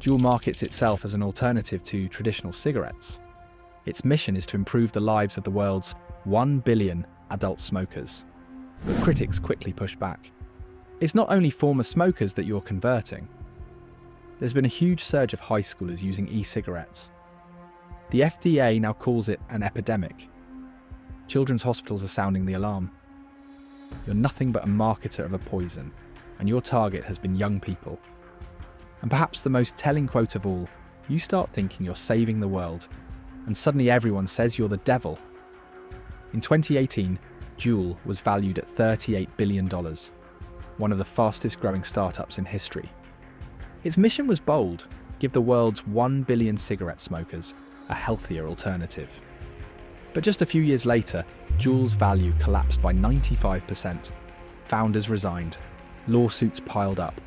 Juul markets itself as an alternative to traditional cigarettes. Its mission is to improve the lives of the world's 1 billion adult smokers. But critics quickly push back. It's not only former smokers that you're converting. There's been a huge surge of high schoolers using e-cigarettes. The FDA now calls it an epidemic. Children's hospitals are sounding the alarm. You're nothing but a marketer of a poison, and your target has been young people. And perhaps the most telling quote of all, you start thinking you're saving the world, and suddenly everyone says you're the devil. In 2018, Juul was valued at $38 billion, one of the fastest growing startups in history. Its mission was bold: give the world's 1 billion cigarette smokers a healthier alternative. But just a few years later, Juul's value collapsed by 95%. Founders resigned, lawsuits piled up,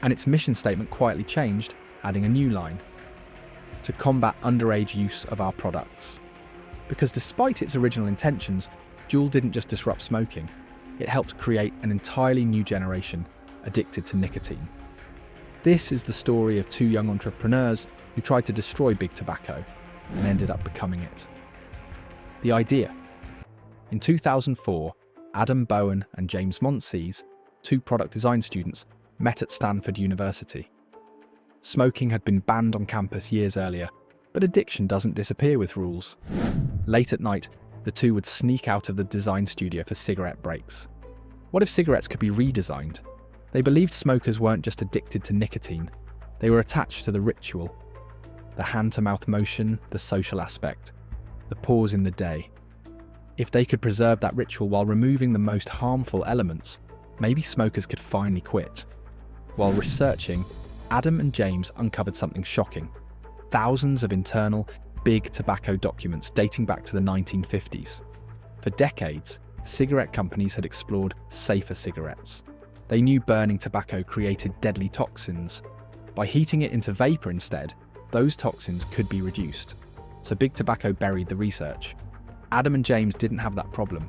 and its mission statement quietly changed, adding a new line: to combat underage use of our products. Because despite its original intentions, Juul didn't just disrupt smoking, it helped create an entirely new generation addicted to nicotine. This is the story of two young entrepreneurs who tried to destroy big tobacco and ended up becoming it. The idea. In 2004, Adam Bowen and James Monsees, two product design students, met at Stanford University. Smoking had been banned on campus years earlier, but addiction doesn't disappear with rules. Late at night, the two would sneak out of the design studio for cigarette breaks. What if cigarettes could be redesigned? They believed smokers weren't just addicted to nicotine, they were attached to the ritual. The hand-to-mouth motion, the social aspect, the pause in the day. If they could preserve that ritual while removing the most harmful elements, maybe smokers could finally quit. While researching, Adam and James uncovered something shocking. Thousands of internal, big tobacco documents dating back to the 1950s. For decades, cigarette companies had explored safer cigarettes. They knew burning tobacco created deadly toxins. By heating it into vapor instead, those toxins could be reduced. So big tobacco buried the research. Adam and James didn't have that problem.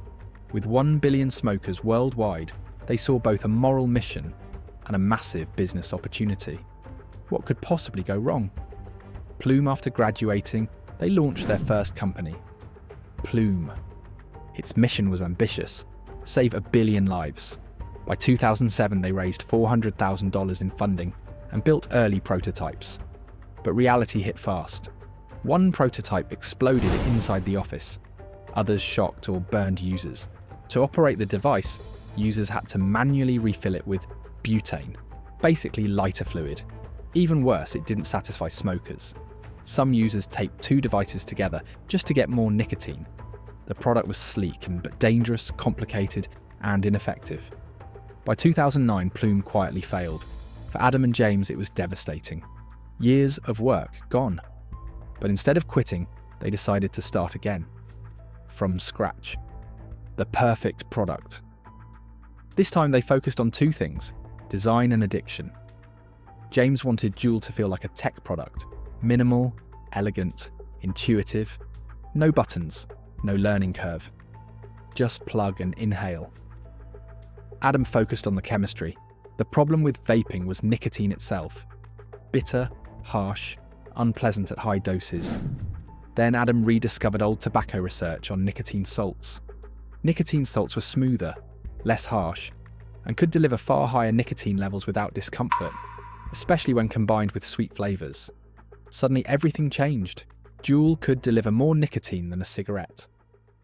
With 1 billion smokers worldwide, they saw both a moral mission and a massive business opportunity. What could possibly go wrong? Plume, after graduating, they launched their first company, Plume. Its mission was ambitious: save 1 billion lives. By 2007, they raised $400,000 in funding and built early prototypes. But reality hit fast. One prototype exploded inside the office. Others shocked or burned users. To operate the device, users had to manually refill it with butane, basically lighter fluid. Even worse, it didn't satisfy smokers. Some users taped two devices together just to get more nicotine. The product was sleek but dangerous, complicated, and ineffective. By 2009, Plume quietly failed. For Adam and James, it was devastating. Years of work gone. But instead of quitting, they decided to start again. From scratch. The perfect product. This time they focused on two things: design and addiction. James wanted Juul to feel like a tech product. Minimal, elegant, intuitive. No buttons, no learning curve. Just plug and inhale. Adam focused on the chemistry. The problem with vaping was nicotine itself. Bitter, harsh, unpleasant at high doses. Then Adam rediscovered old tobacco research on nicotine salts. Nicotine salts were smoother, less harsh, and could deliver far higher nicotine levels without discomfort, especially when combined with sweet flavours. Suddenly everything changed. Juul could deliver more nicotine than a cigarette.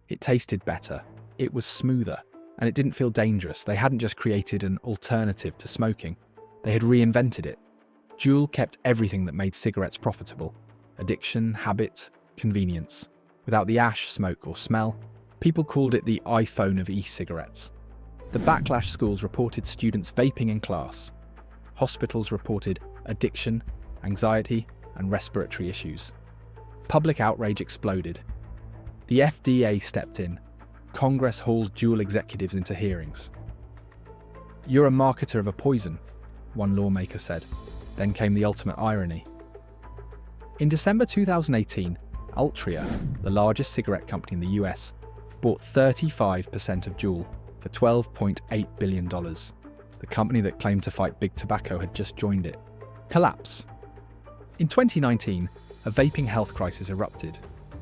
It tasted better, it was smoother, and it didn't feel dangerous. They hadn't just created an alternative to smoking, they had reinvented it. Juul kept everything that made cigarettes profitable: addiction, habit, convenience. Without the ash, smoke, or smell, people called it the iPhone of e-cigarettes. The backlash: schools reported students vaping in class. Hospitals reported addiction, anxiety, and respiratory issues. Public outrage exploded. The FDA stepped in. Congress hauled Juul executives into hearings. "You're a marketer of a poison," one lawmaker said. Then came the ultimate irony. In December 2018, Altria, the largest cigarette company in the US, bought 35% of Juul for $12.8 billion. The company that claimed to fight big tobacco had just joined it. Collapse. In 2019, a vaping health crisis erupted.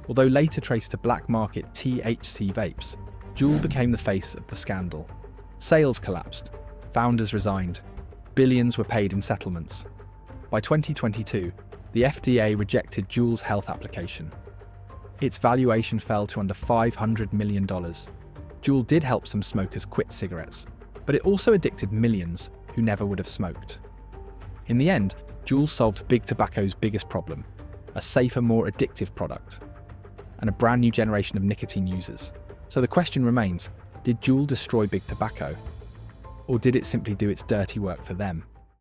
Although later traced to black market THC vapes, Juul became the face of the scandal. Sales collapsed, founders resigned, billions were paid in settlements. By 2022, the FDA rejected Juul's health application. Its valuation fell to under $500 million. Juul did help some smokers quit cigarettes, but it also addicted millions who never would have smoked. In the end, Juul solved big tobacco's biggest problem, a safer, more addictive product, and a brand new generation of nicotine users. So the question remains, did Juul destroy big tobacco? Or did it simply do its dirty work for them?